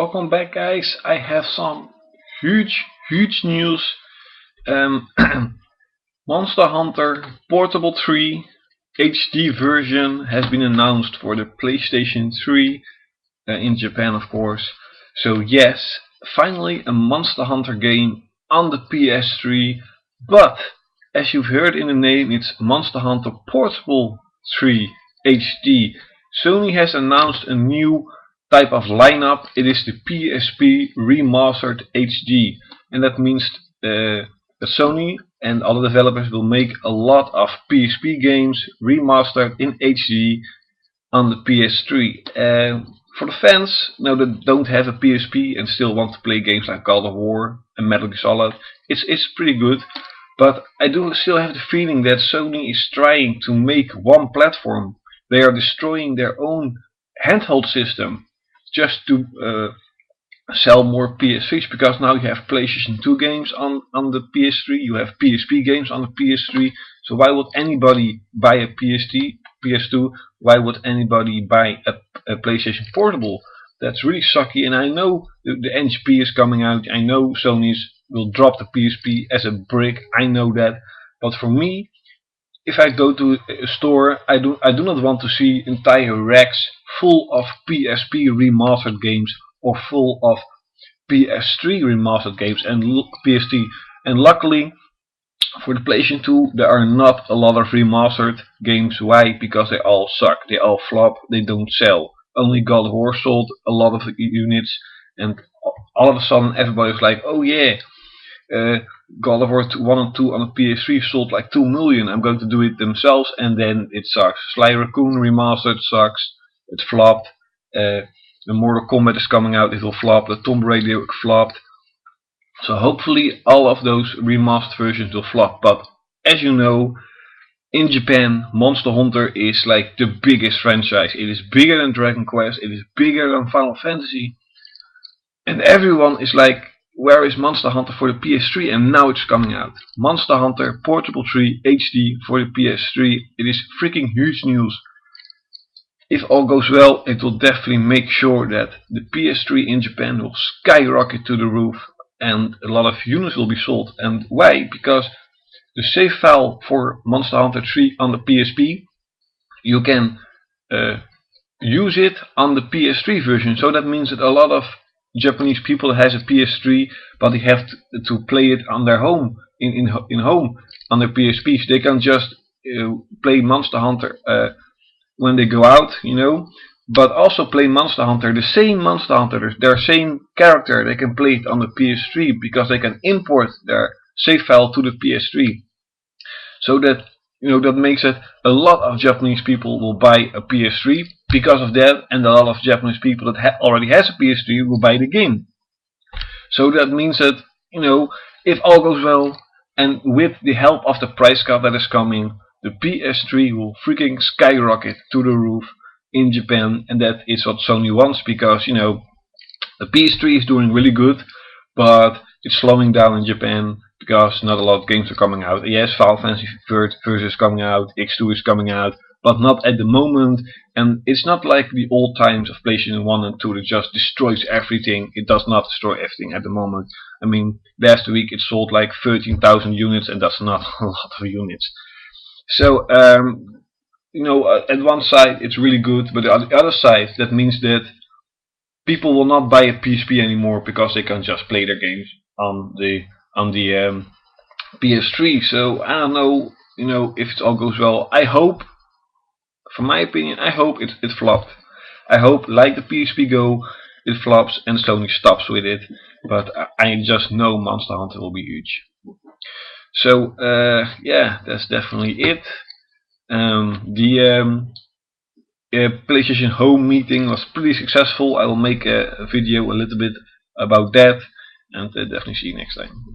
Welcome back, guys. I have some huge news. Um, Monster Hunter Portable 3 HD version has been announced for the PlayStation 3 in Japan, of course. So yes, finally a Monster Hunter game on the PS3, but as you've heard in the name, it's Monster Hunter Portable 3 HD. Sony has announced a new type of lineup. It is the PSP Remastered HD, and that means that Sony and other developers will make a lot of PSP games remastered in HD on the PS3. For the fans that don't have a PSP and still want to play games like God of War and Metal Gear Solid, it's pretty good. But I do still have the feeling that Sony is trying to make one platform. They are destroying their own handheld system just to sell more PS3s, because now you have PlayStation 2 games on the PS3, you have PSP games on the PS3. So why would anybody buy a PS2? Why would anybody buy a PlayStation Portable? That's really sucky, and I know the NGP is coming out. I know Sony will drop the PSP as a brick. I know that, but for me, if I go to a store, I do not want to see entire racks full of PSP remastered games or full of PS3 remastered games and PS3. And luckily for the PlayStation 2, there are not a lot of remastered games. Why? Because they all suck, they all flop, they don't sell. Only God of War sold a lot of units, and all of a sudden everybody was like, oh yeah, God of War 1 and 2 on the PS3 sold like 2 million, I'm going to do it themselves, and then it sucks. Sly Raccoon Remastered sucks, it flopped. The Mortal Kombat is coming out, it will flop. The Tomb Raider flopped. So hopefully all of those remastered versions will flop. But as you know, in Japan, Monster Hunter is like the biggest franchise. It is bigger than Dragon Quest, it is bigger than Final Fantasy. And everyone is like, where is Monster Hunter for the PS3? And now it's coming out. Monster Hunter Portable 3 HD for the PS3. It is freaking huge news. If all goes well, it will definitely make sure that the PS3 in Japan will skyrocket to the roof and a lot of units will be sold. And why? Because the save file for Monster Hunter 3 on the PSP, you can use it on the PS3 version. So that means that a lot of Japanese people that has a PS3, but they have to play it on their home, in home on their PSPs. They can just play Monster Hunter when they go out, but also play Monster Hunter, the same Monster Hunter, their same character. They can play it on the PS3 because they can import their save file to the PS3. So that that makes it a lot of Japanese people will buy a PS3 because of that, and a lot of Japanese people that already has a PS3 will buy the game. So that means that if all goes well, and with the help of the price cut that is coming, the PS3 will freaking skyrocket to the roof in Japan, and that is what Sony wants, because the PS3 is doing really good, but it's slowing down in Japan because not a lot of games are coming out. Yes, Final Fantasy Versus is coming out, X2 is coming out, but not at the moment. And it's not like the old times of PlayStation 1 and 2 that just destroys everything. It does not destroy everything at the moment. I mean, last week it sold like 13,000 units, and that's not a lot of units. So at one side it's really good, but on the other side, that means that people will not buy a PSP anymore because they can just play their games on the PS3. So I don't know, if it all goes well. I hope, from my opinion, I hope it flopped. I hope, like the PSP Go, it flops and Sony stops with it. But I just know Monster Hunter will be huge. So yeah, that's definitely it. The PlayStation Home meeting was pretty successful. I will make a video a little bit about that, and definitely see you next time.